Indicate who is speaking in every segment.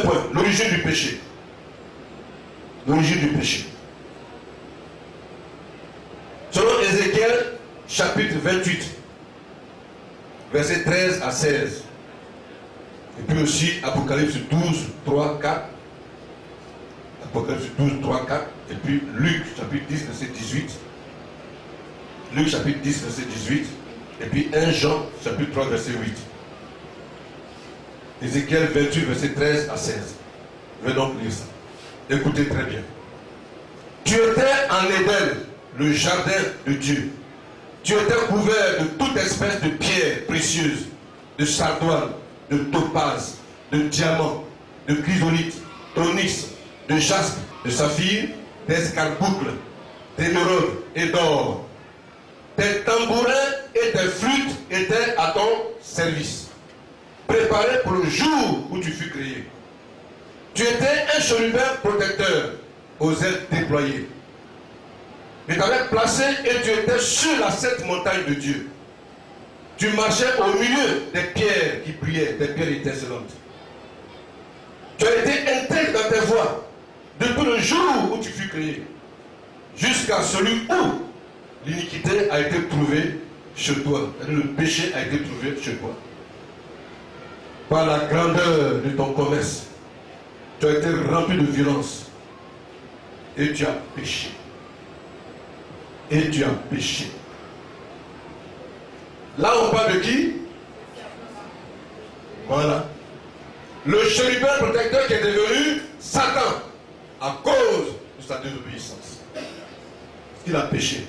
Speaker 1: point, l'origine du péché. L'origine du péché. Selon Ézéchiel, chapitre 28, versets 13 à 16. Et puis aussi Apocalypse 12, 3, 4. Apocalypse 12, 3, 4. Et puis Luc, chapitre 10, verset 18. Luc, chapitre 10, verset 18. Et puis 1 Jean, chapitre 3, verset 8. Ézéchiel 28, verset 13 à 16. Je vais donc lire ça. Écoutez très bien. Tu étais en Éden, le jardin de Dieu. Tu étais couvert de toute espèce de pierres précieuses, de sardoine, de topaz, de diamant, de chrysolite, d'onyx, de jaspe, de saphir, d'escarboucle, d'émeraude et d'or. Tes tambourins et tes flûtes étaient à ton service, préparés pour le jour où tu fus créé. Tu étais un chérubin protecteur aux ailes déployées. Je t'avais placé et tu étais sur la sainte montagne de Dieu. Tu marchais au milieu des pierres qui brillaient, des pierres étincelantes. Tu as été intègre dans tes voies depuis le jour où tu fus créé, jusqu'à celui où l'iniquité a été trouvée chez toi. Le péché a été trouvé chez toi. Par la grandeur de ton commerce, tu as été rempli de violence et tu as péché. Et tu as péché. Là, on parle de qui? Voilà. Le chérubin protecteur qui est devenu Satan à cause de sa désobéissance. Il a péché.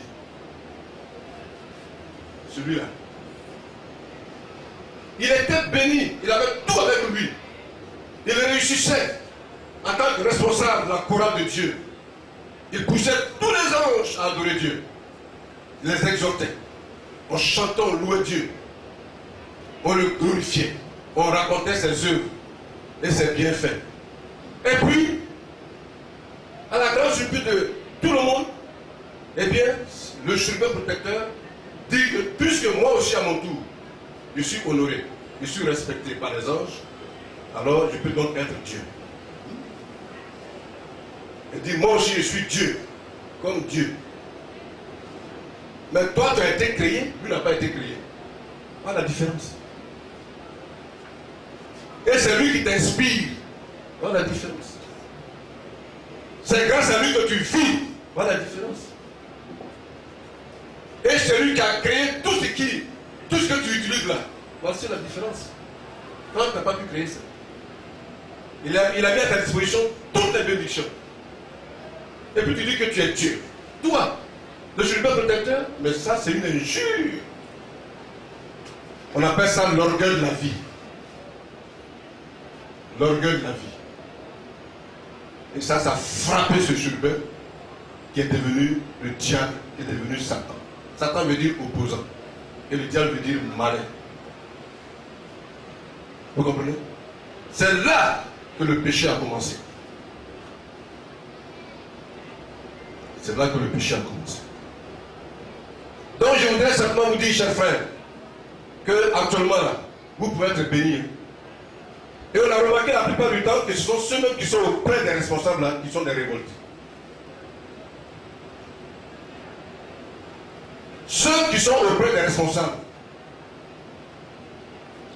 Speaker 1: Celui-là. Il était béni. Il avait tout avec lui. Il réussissait en tant que responsable de la chorale de Dieu. Il poussait tous les anges à adorer Dieu. Il les exhortait. En chantant, on louait Dieu. On le glorifiait. On racontait ses œuvres et ses bienfaits. Et puis, à la grande surprise de tout le monde, eh bien, le chérubin protecteur dit que puisque moi aussi à mon tour, je suis honoré, je suis respecté par les anges, alors je peux donc être Dieu. Il dit, moi aussi je suis Dieu, comme Dieu. Mais toi tu as été créé, lui n'a pas été créé. Voilà la différence. Et c'est lui qui t'inspire. Voilà la différence. C'est grâce à lui que tu vis. Voilà la différence. Et c'est lui qui a créé tout ce que tu utilises là. Voici la différence. Toi, tu n'as pas pu créer ça. Il a mis à ta disposition toutes les bénédictions. Et puis tu dis que tu es Dieu. Toi, le chérubin protecteur, mais ça c'est une injure. On appelle ça l'orgueil de la vie. L'orgueil de la vie. Et ça a frappé ce chérubin qui est devenu le diable, qui est devenu Satan. Satan veut dire opposant. Et le diable veut dire malin. Vous comprenez? C'est là que le péché a commencé. C'est là que le péché a commencé. Donc je voudrais simplement vous dire, chers frères, que actuellement là, vous pouvez être bénis. Et on a remarqué la plupart du temps que ce sont ceux-mêmes qui sont auprès des responsables là, qui sont des révoltés. Ceux qui sont auprès des responsables,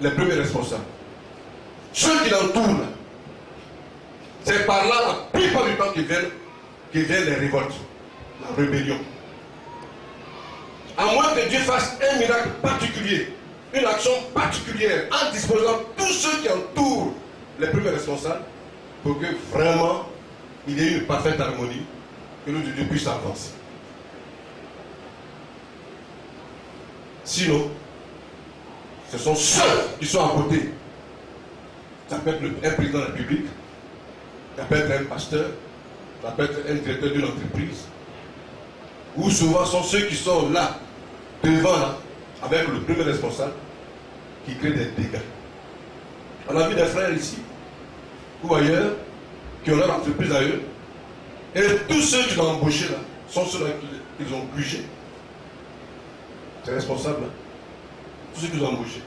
Speaker 1: les premiers responsables, ceux qui l'entourent là, c'est par là la plupart du temps qu'ils viennent les révoltes, la rébellion. À moins que Dieu fasse un miracle particulier, une action particulière, en disposant tous ceux qui entourent les premiers responsables, pour que vraiment il y ait une parfaite harmonie, que nous Dieu puisse avancer. Sinon, ce sont ceux qui sont à côté. Ça peut être un président de la République, ça peut être un pasteur, ça peut être un directeur d'une entreprise, ou souvent sont ceux qui sont là, devant là, avec le premier responsable, qui crée des dégâts. On a vu des frères ici, ou ailleurs, qui ont leur entreprise à eux, et tous ceux qui l'ont embauché là, sont ceux-là qu'ils ont obligés. C'est responsable là. Tous ceux qui l'ont embauché.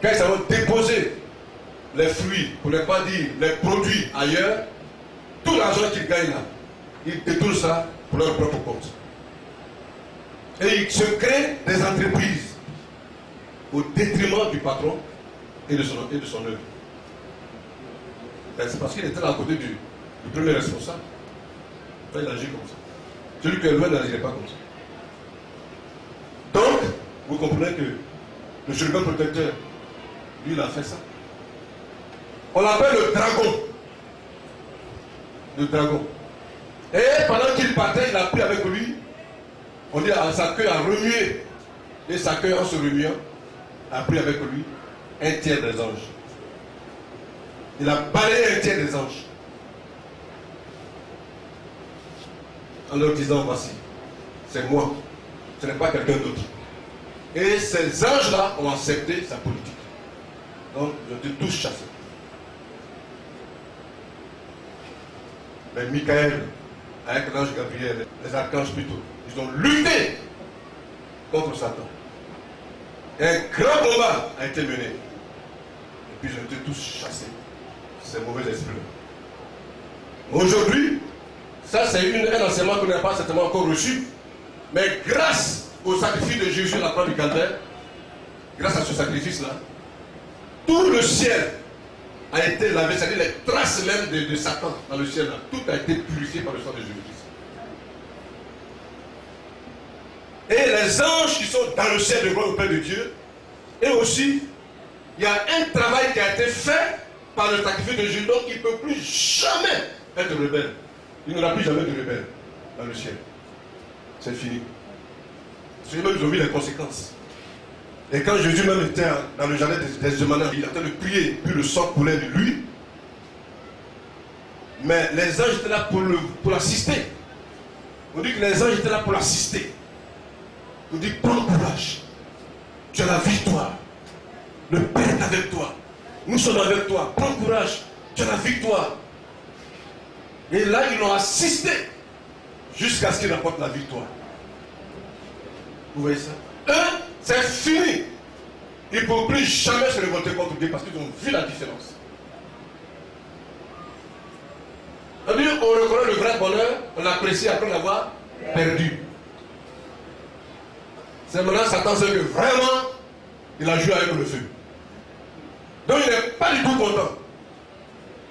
Speaker 1: Quand ils vont déposer les fruits, pour ne pas dire les produits ailleurs, tout l'argent qu'ils gagnent là, ils détournent ça pour leur propre compte. Et ils se créent des entreprises au détriment du patron et de son œuvre. C'est parce qu'il était là à côté du premier responsable. Il agit comme ça. Celui qui est loin n'agirait pas comme ça. Donc, vous comprenez que le chérubin protecteur, lui, il a fait ça. On l'appelle le dragon. Le dragon. Et pendant qu'il partait, il a pris avec lui, on dit à sa queue à remuer. Et sa queue, en se remuant, a pris avec lui un tiers des anges. Il a balayé un tiers des anges. En leur disant, voici, c'est moi. Ce n'est pas quelqu'un d'autre. Et ces anges-là ont accepté sa politique. Donc, ils ont été tous chassés. Mais Michael, avec l'ange Gabriel, les archanges plutôt, ils ont lutté contre Satan. Et un grand combat a été mené. Et puis ils ont été tous chassés. Ces mauvais esprits. Aujourd'hui, ça c'est un enseignement qu'on n'a pas certainement encore reçu. Mais grâce au sacrifice de Jésus à la croix du calvaire, grâce à ce sacrifice-là, tout le ciel a été lavé, c'est-à-dire les traces même de Satan dans le ciel, là, tout a été purifié par le sang de Jésus-Christ. Et les anges qui sont dans le ciel de gloire auprès de Dieu, et aussi, il y a un travail qui a été fait par le sacrifice de Jésus, donc il ne peut plus jamais être rebelle. Il n'y aura plus jamais de rebelle dans le ciel. C'est fini. Parce que même ils ont vu les conséquences. Et quand Jésus même était dans le jardin des Gethsémanès, il était en train de prier, puis le sang coulait de lui. Mais les anges étaient là pour l'assister. On dit que les anges étaient là pour l'assister. On dit, prends courage. Tu as la victoire. Le Père est avec toi. Nous sommes avec toi. Prends courage. Tu as la victoire. Et là, ils l'ont assisté jusqu'à ce qu'il rapporte la victoire. Vous voyez ça? C'est fini. Ils ne pourront plus jamais se révolter contre Dieu parce qu'ils ont vu la différence. On reconnaît le vrai bonheur, on l'apprécie après l'avoir perdu. C'est maintenant Satan sait que vraiment, il a joué avec le feu. Donc il n'est pas du tout content.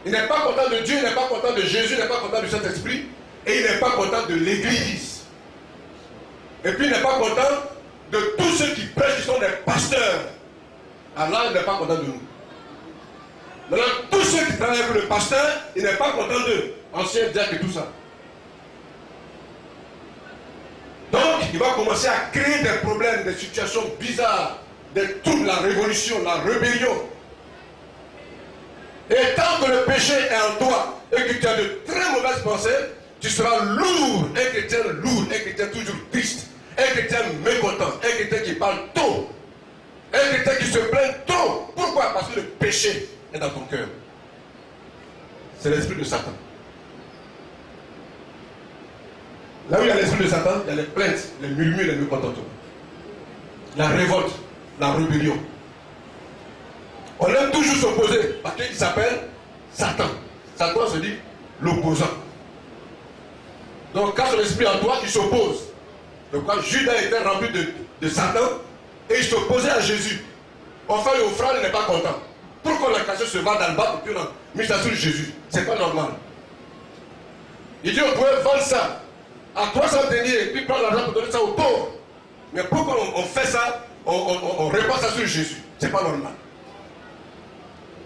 Speaker 1: Il n'est pas content de Dieu, il n'est pas content de Jésus, il n'est pas content du Saint-Esprit, et il n'est pas content de l'Église. Et puis il n'est pas content de tous ceux qui prêchent, qui sont des pasteurs. Allah n'est pas content de nous. Maintenant, tous ceux qui travaillent pour le pasteur, il n'est pas content d'eux. Ancien diacre et tout ça. Donc, il va commencer à créer des problèmes, des situations bizarres, des troubles, la révolution, la rébellion. Et tant que le péché est en toi et que tu as de très mauvaises pensées, tu seras lourd, un chrétien lourd, un chrétien toujours triste, un chrétien mécontent, un chrétien qui parle tôt, un chrétien qui se plaint trop. Pourquoi? Parce que le péché est dans ton cœur. C'est l'esprit de Satan. Là où il y a l'esprit de Satan, il y a les plaintes, les murmures, les mécontentements. La révolte, la rébellion. On aime toujours s'opposer parce qu'il s'appelle Satan. Satan se dit l'opposant. Donc quand son esprit en toi, il s'oppose. Donc quand Judas était rempli de Satan et il s'opposait à Jésus, enfin l'offrande n'est pas content. Pourquoi on a cassé ce vent dans le bas et puis on a mis ça sur Jésus? C'est pas normal. Il dit on pouvait vendre ça à 300 deniers et puis prendre l'argent pour donner ça aux pauvres. Mais pourquoi on fait ça, on répand ça sur Jésus? C'est pas normal.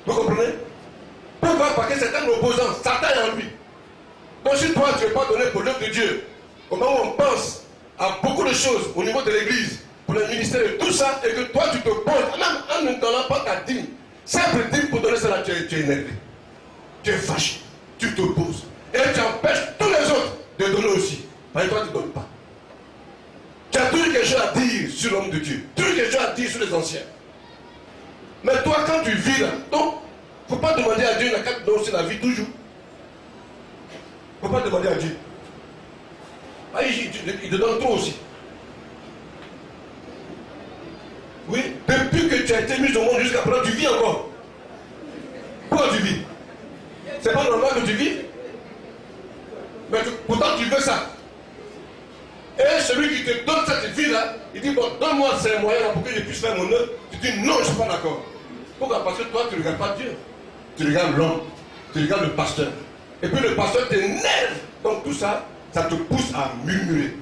Speaker 1: Vous comprenez? Pourquoi? Parce que c'est un opposant, Satan est en lui. Donc si toi tu ne veux pas donner pour l'œuvre de Dieu, au moment où on pense à beaucoup de choses au niveau de l'église, pour le ministère et tout ça, et que toi tu te poses, même en ne donnant pas ta dîme, simple dîme pour donner cela, tu es énervé. Tu es fâché, tu te poses. Et tu empêches tous les autres de donner aussi. Parce que toi tu ne donnes pas. Tu as toujours quelque chose à dire sur l'homme de Dieu, toujours quelque chose à dire sur les anciens. Mais toi, quand tu vis là, donc, il ne faut pas demander à Dieu, il n'a qu'à te donner aussi la vie toujours. Il ne faut pas demander à Dieu. Ah, il te donne trop aussi. Oui, depuis que tu as été mis au monde jusqu'à présent, tu vis encore. Pourquoi tu vis? C'est pas normal que tu vives. Mais pourtant tu veux ça. Et celui qui te donne cette vie-là, il dit, bon, donne-moi ces moyens pour que je puisse faire mon œuvre. Tu dis, non, je ne suis pas d'accord. Pourquoi? Parce que toi, tu ne regardes pas Dieu. Tu regardes l'homme. Tu regardes le pasteur. Et puis le pasteur t'énerve. Donc tout ça, ça te pousse à murmurer.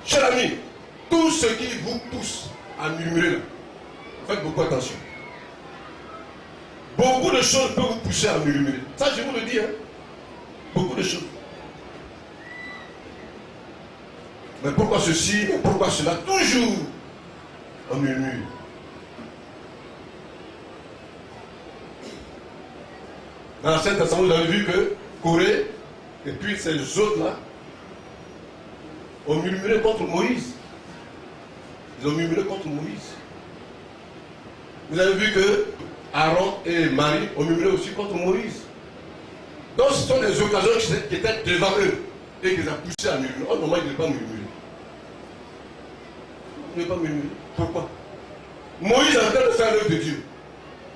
Speaker 1: Cher ami, tout ce qui vous pousse à murmurer, là, faites beaucoup attention. Beaucoup de choses peuvent vous pousser à murmurer. Ça, je vous le dis, hein. Beaucoup de choses. Mais pourquoi ceci, mais pourquoi cela? Toujours on murmure. Dans la Sainte Assemblée, vous avez vu que Corée et puis ces autres-là ont murmuré contre Moïse. Ils ont murmuré contre Moïse. Vous avez vu que Aaron et Marie ont murmuré aussi contre Moïse. Donc ce sont des occasions qui étaient devant eux et qui les ont poussés à murmurer. Oh non, ils ne devaient pas murmurer. Ils ne devaient pas murmurer. Pourquoi? Moïse est en train de faire l'œuvre de Dieu.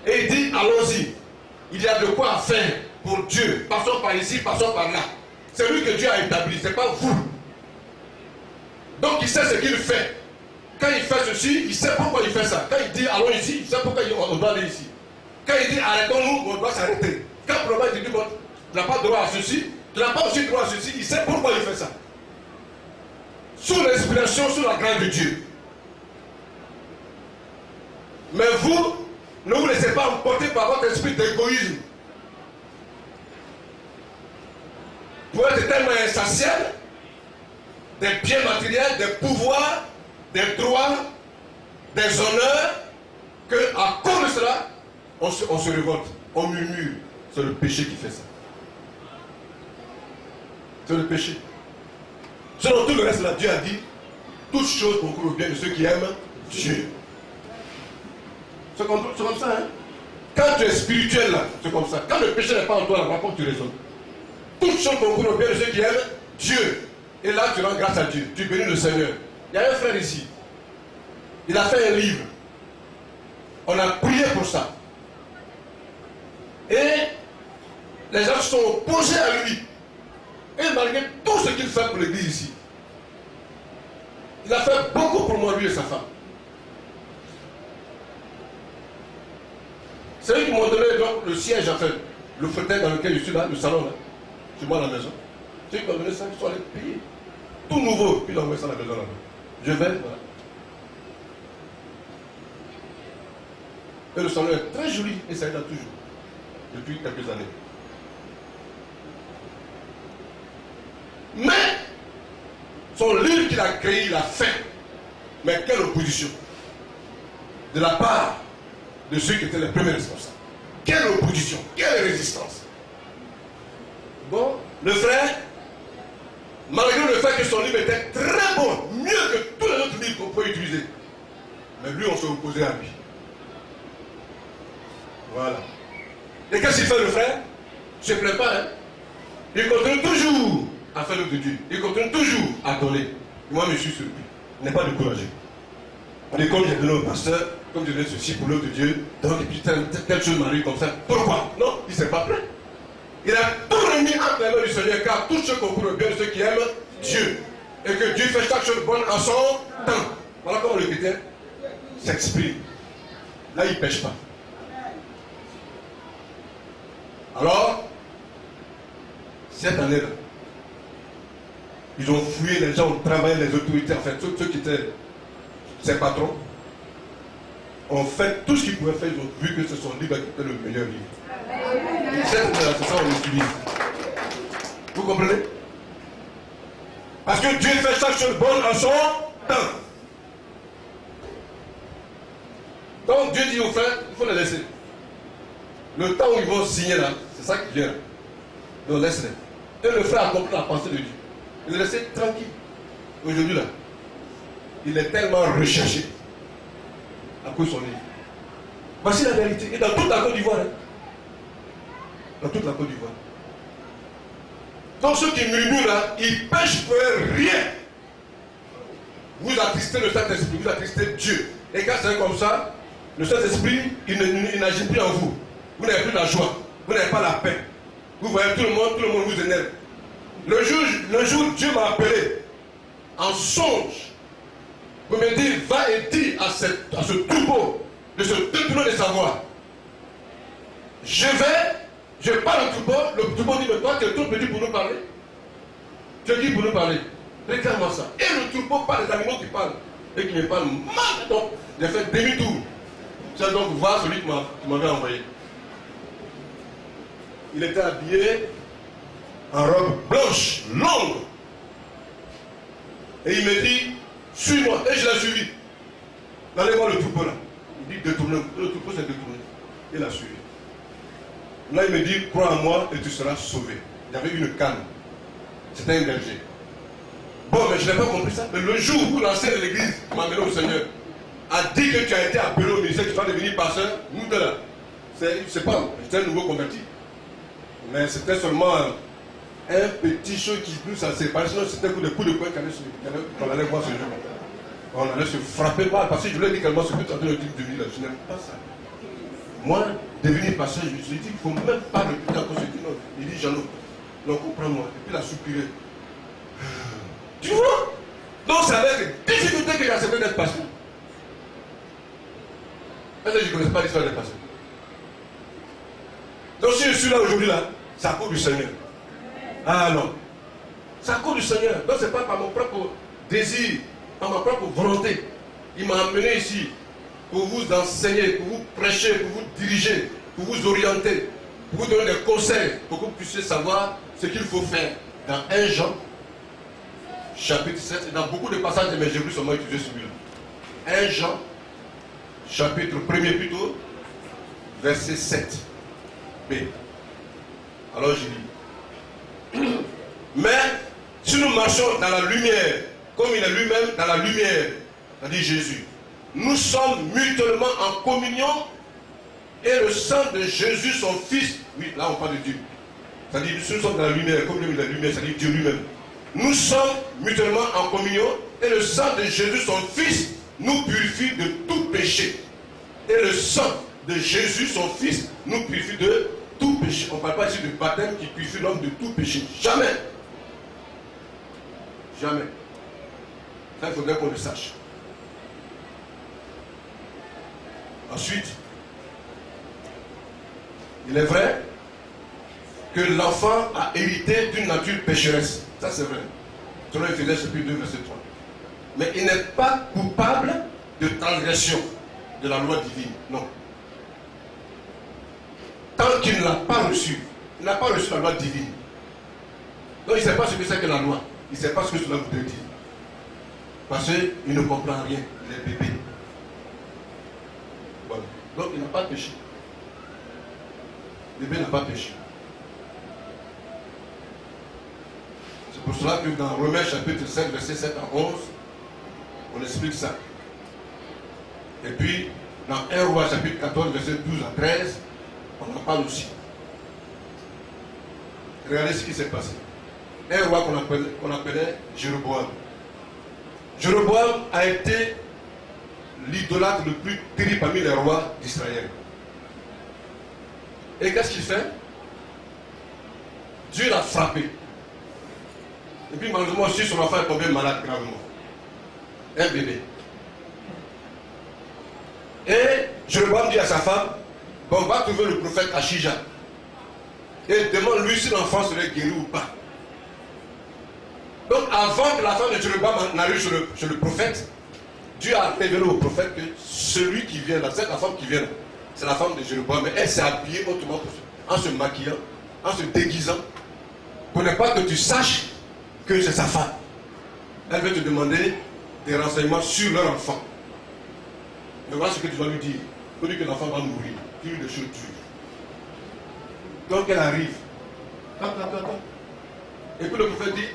Speaker 1: Et il dit, allons-y. Il y a de quoi faire pour Dieu. Passons par ici, passons par là. C'est lui que Dieu a établi, ce n'est pas vous. Donc il sait ce qu'il fait. Quand il fait ceci, il sait pourquoi il fait ça. Quand il dit allons ici, il sait pourquoi on doit aller ici. Quand il dit arrêtons-nous, on doit s'arrêter. Quand probablement il dit bon, tu n'as pas droit à ceci, tu n'as pas aussi droit à ceci, il sait pourquoi il fait ça. Sous l'inspiration, sous la grâce de Dieu. Mais vous, ne vous laissez pas emporter par votre esprit d'égoïsme. Pour être tellement insatiable des biens matériels, des pouvoirs, des droits, des honneurs, qu'à cause de cela, on se révolte, on murmure. C'est le péché qui fait ça. C'est le péché. Selon tout le reste, là, Dieu a dit, toutes choses concourent au bien de ceux qui aiment Dieu. C'est comme ça, hein. Quand tu es spirituel, là, c'est comme ça. Quand le péché n'est pas en toi, là, par contre, tu raisonnes. Toutes choses concourent au bien de ceux qui aiment Dieu. Et là, tu rends grâce à Dieu. Tu bénis le Seigneur. Il y a un frère ici. Il a fait un livre. On a prié pour ça. Et les gens se sont opposés à lui. Et malgré tout ce qu'il fait pour l'église ici, il a fait beaucoup pour moi, lui et sa femme. C'est eux qui m'ont donné donc le siège, en fait, le fauteuil dans lequel je suis là, le salon là, chez moi à la maison. C'est eux qui m'ont donné ça, ils sont allés payer. Tout nouveau, puis ils ont envoyé ça à la maison là-bas. Je vais, voilà. Et le salon est très joli, et ça est là toujours, depuis quelques années. Mais, son livre qu'il a créé, il a fait. Mais quelle opposition de la part de ceux qui étaient les premiers responsables. Quelle opposition, quelle résistance. Bon, le frère, malgré le fait que son livre était très bon, mieux que tous les autres livres qu'on peut utiliser, mais lui, on s'est opposé à lui. Voilà. Et qu'est-ce qu'il fait, le frère? Je ne se plaît pas, hein? Il continue toujours à faire l'œuvre de Dieu. Il continue toujours à donner. Et moi, je suis surpris. Il n'est pas découragé. On est comme j'ai donné au pasteur, comme je donne ceci pour l'œuvre de Dieu, donc et puis telle chose m'arrive comme ça. Pourquoi? Non, il ne s'est pas prêt. Il a tout remis entre les mains du Seigneur, car tout ce concourt au bien de ceux qui aiment Dieu. Et que Dieu fait chaque chose bonne en son temps. Voilà comment le chrétien s'exprime. Là, il ne pêche pas. Alors, cette année-là, ils ont fouillé les gens, ont travaillé les autorités, en fait, ceux qui étaient ses patrons, ont fait tout ce qu'ils pouvaient faire, ils ont vu que c'est son livre qui était le meilleur livre. C'est ça qu'on utilise. Vous comprenez? Parce que Dieu fait chaque chose bonne en son temps. Donc Dieu dit aux frères, il faut les laisser. Le temps où ils vont signer là, c'est ça qui vient. Donc laisse-les. Et le frère a compris la pensée de Dieu. Il les laissait tranquille. Aujourd'hui là, il est tellement recherché à cause de son livre. Voici la vérité. Et dans toute la Côte d'Ivoire. Hein. Dans toute la Côte d'Ivoire. Donc ceux qui murmurent là, ils pêchent pour rien. Vous attristez le Saint-Esprit, vous attristez Dieu. Et quand c'est comme ça, le Saint-Esprit, il n'agit plus en vous. Vous n'avez plus la joie. vous n'avez pas la paix. Vous voyez tout le monde vous énerve. Le jour Dieu m'a appelé en songe pour me dire, va et dis à ce troupeau de se détourner de sa voie. Je parle au troupeau, le troupeau dit, mais toi tu es trop petit pour nous parler. Tu es qui pour nous parler? Regarde-moi ça. Et le troupeau parle des animaux qui parlent et qui me parlent mal. Donc, j'ai fait demi-tour. C'est donc voir celui qui m'avait envoyé. Il était habillé en robe blanche, longue. Et il me dit, suis-moi. Et je l'ai suivi. Allez voir le troupeau là. Il dit, détourne. Le troupeau s'est détourné. Il l'a suivi. Là, il me dit, crois en moi et tu seras sauvé. Il y avait une canne. C'était un berger. Bon, mais je n'ai pas compris ça. Mais le jour où l'ancien de l'église qui m'a amené au Seigneur a dit que tu as été appelé au ministère, que tu vas devenir pasteur, nous de là. C'est pas, j'étais un nouveau converti. Mais c'était seulement un petit chose qui nous a séparés. Sinon, c'était des coups de poing qu'on allait voir ce jour. On allait se frapper mal. Parce que je voulais dire également ce que tu as dit le type de vie là. Je n'aime pas ça. Moi, devenir pasteur, je me suis dit qu'il ne faut même pas le plus d'accord. Il dit, Jeannot, non, comprends-moi. Et puis il a soupiré. Tu vois? Donc c'est avec difficulté que j'ai accepté d'être pasteur. Est-ce que je ne connais pas l'histoire des pasteurs? Donc si je suis là aujourd'hui, là, c'est à cause du Seigneur. Ah non. C'est à cause du Seigneur. Donc ce n'est pas par mon propre désir, par ma propre volonté. Il m'a amené ici pour vous enseigner, pour vous prêcher, pour vous diriger, pour vous orienter, pour vous donner des conseils, pour que vous puissiez savoir ce qu'il faut faire. Dans 1 Jean, chapitre 7, et dans beaucoup de passages, mais j'ai voulu seulement utiliser celui-là. 1 Jean, chapitre 1er plutôt, verset 7. B. Alors je lis. Mais si nous marchons dans la lumière, comme il est lui-même dans la lumière, c'est-à-dire Jésus, nous sommes mutuellement en communion et le sang de Jésus, son Fils, oui, là on parle de Dieu. C'est-à-dire nous sommes dans la lumière, comme lui, la lumière, c'est-à-dire Dieu lui-même. Nous sommes mutuellement en communion et le sang de Jésus, son Fils, nous purifie de tout péché. Et le sang de Jésus, son Fils, nous purifie de tout péché. On ne parle pas ici de baptême qui purifie l'homme de tout péché. Jamais. Jamais. Ça, il faudrait qu'on le sache. Ensuite, il est vrai que l'enfant a hérité d'une nature pécheresse. Ça, c'est vrai. Selon Ephésiens chapitre 2, verset 3. Mais il n'est pas coupable de transgression de la loi divine. Non. Tant qu'il ne l'a pas reçu, il n'a pas reçu la loi divine. Donc il ne sait pas ce que c'est que la loi. Il ne sait pas ce que cela voudrait dire. Parce qu'il ne comprend rien. Il est bébé. Voilà. Donc il n'a pas péché. Le bébé n'a pas péché. C'est pour cela que dans Romains chapitre 5, verset 7 à 11, on explique ça. Et puis, dans 1 Roi chapitre 14, verset 12 à 13, on en parle aussi. Regardez ce qui s'est passé. Un roi qu'on appelait Jéroboam. Jéroboam a été l'idolâtre le plus terrible parmi les rois d'Israël. Et qu'est-ce qu'il fait? Dieu l'a frappé. Et puis malheureusement aussi son enfant est tombé malade gravement. Un bébé. Et Jéroboam dit à sa femme, bon, on va trouver le prophète Achija. Et demande-lui si l'enfant serait guéri ou pas. Donc avant que la femme de Jéroboam n'arrive chez le prophète, Dieu a révélé au prophète que celui qui vient là, c'est la femme qui vient là, c'est la femme de Jéroboam. Mais elle s'est habillée autrement, en se maquillant, en se déguisant, pour ne pas que tu saches que c'est sa femme. Elle veut te demander des renseignements sur leur enfant. Mais voilà ce que tu vas lui dire. Il faut dire que l'enfant va mourir. Dis-lui des choses dures. Donc elle arrive. Attends. Et puis le prophète dit,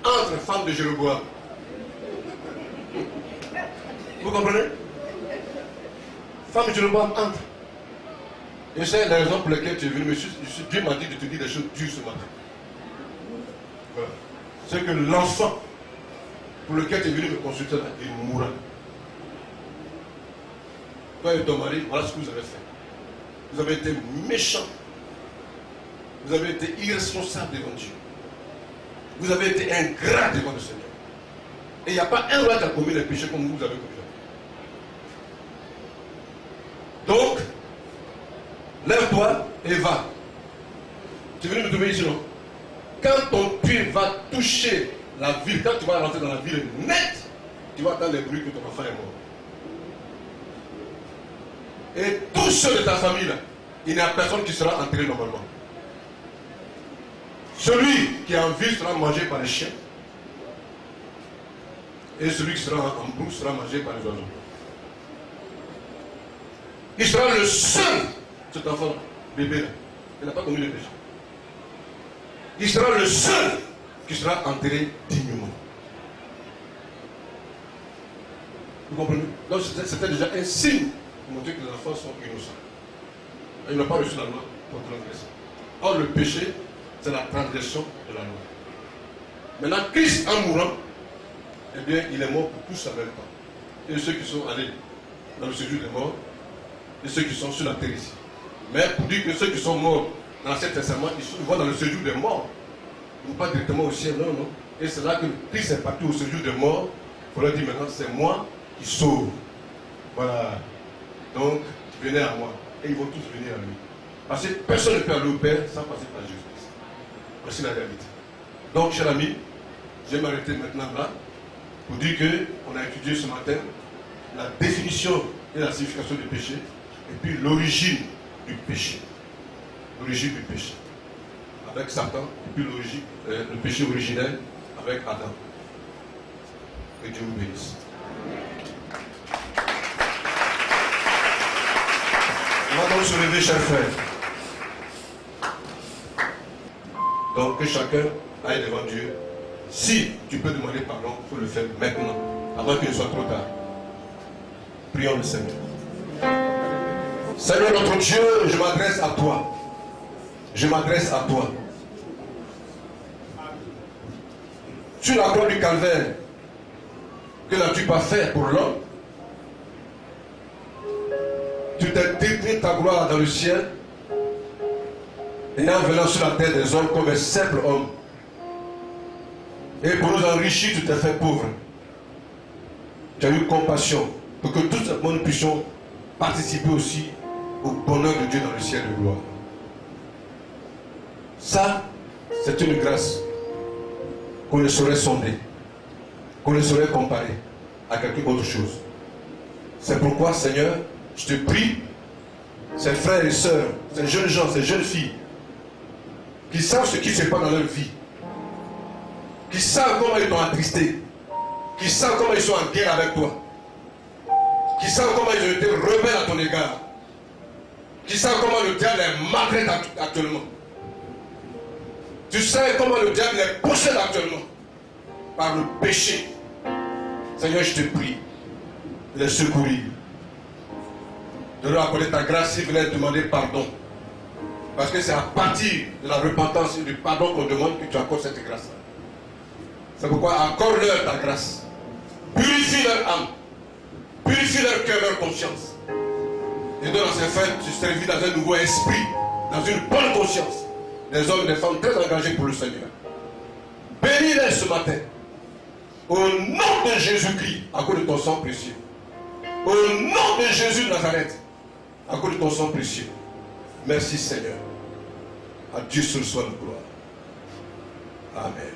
Speaker 1: entre femme de Jéroboam. Vous comprenez? Femme de Jéroboam entre. Et c'est la raison pour laquelle tu es venu. Monsieur, Dieu m'a dit de te dire des choses dures ce matin. Voilà. C'est que l'enfant pour lequel tu es venu me consulter là, il mourra. Toi et ton mari, voilà ce que vous avez fait. Vous avez été méchants. Vous avez été irresponsable devant Dieu. Vous avez été ingrat devant le Seigneur. Et il n'y a pas un roi qui a commis les péchés comme vous avez commis. Donc, lève-toi et va. Tu es venu me trouver ici, non? Quand ton pied va toucher la ville, quand tu vas rentrer dans la ville net, tu vas entendre les bruits que ton enfant est mort. Et tous ceux de ta famille, là, il n'y a personne qui sera enterré normalement. Celui qui est en ville sera mangé par les chiens. Et celui qui sera en brousse sera mangé par les oiseaux. Il sera le seul, cet enfant, bébé là. Il n'a pas commis le péché. Il sera le seul qui sera enterré dignement. Vous comprenez? Donc c'était déjà un signe pour montrer que les enfants sont innocents. Ils n'ont pas reçu la loi pour transgresser. Or, le péché, c'est la transgression de la loi. Maintenant, Christ, en mourant, eh bien, il est mort pour tous en même temps. Et ceux qui sont allés dans le séjour des morts, et ceux qui sont sur la terre ici. Mais pour dire que ceux qui sont morts dans l'Ancien Testament, ils vont dans le séjour des morts. Ils ne vont pas directement au ciel, non, non. Et c'est là que Christ est parti au séjour des morts. Il faut leur dire maintenant, c'est moi qui sauve. Voilà. Donc, venez à moi. Et ils vont tous venir à lui. Parce que personne ne peut aller au Père sans passer par Jésus-Christ. Voici la réalité. Donc, cher ami, je vais m'arrêter maintenant là pour dire qu'on a étudié ce matin la définition et la signification du péché et puis l'origine du péché. L'origine du péché. Avec Satan et puis l'origine, le péché originel avec Adam. Que Dieu vous bénisse. On va donc se lever, chers frères. Donc que chacun aille devant Dieu. Si tu peux demander pardon, il faut le faire maintenant, avant qu'il ne soit trop tard. Prions le Seigneur. Seigneur notre Dieu, je m'adresse à toi. Je m'adresse à toi. Sur la croix du calvaire, que n'as-tu pas fait pour l'homme? Tu t'es détenu ta gloire dans le ciel et en venant sur la terre des hommes comme un simple homme. Et pour nous enrichir, tu t'es fait pauvre. Tu as eu compassion pour que tous nous puissions participer aussi au bonheur de Dieu dans le ciel de gloire. Ça, c'est une grâce qu'on ne saurait sonder, qu'on ne saurait comparer à quelque autre chose. C'est pourquoi, Seigneur, je te prie, ces frères et sœurs, ces jeunes gens, ces jeunes filles, qui savent ce qui se passe dans leur vie, qui savent comment ils t'ont attristé, qui savent comment ils sont en guerre avec toi, qui savent comment ils ont été rebelles à ton égard, qui savent comment le diable les maltraite actuellement. Tu sais comment le diable les possède actuellement par le péché. Seigneur, je te prie de les secourir, de leur accorder ta grâce et de leur demander pardon. Parce que c'est à partir de la repentance et du pardon qu'on demande que tu accordes cette grâce-là. C'est pourquoi accorde-leur ta grâce. Purifie leur âme. Purifie leur cœur, leur conscience. Et donne à ces frères de se servir dans un nouveau esprit, dans une bonne conscience. Des hommes et des femmes très engagés pour le Seigneur. Bénis-les ce matin. Au nom de Jésus-Christ, à cause de ton sang précieux. Au nom de Jésus de Nazareth, à cause de ton sang précieux. Merci Seigneur. À Dieu seul soit la gloire. Amen.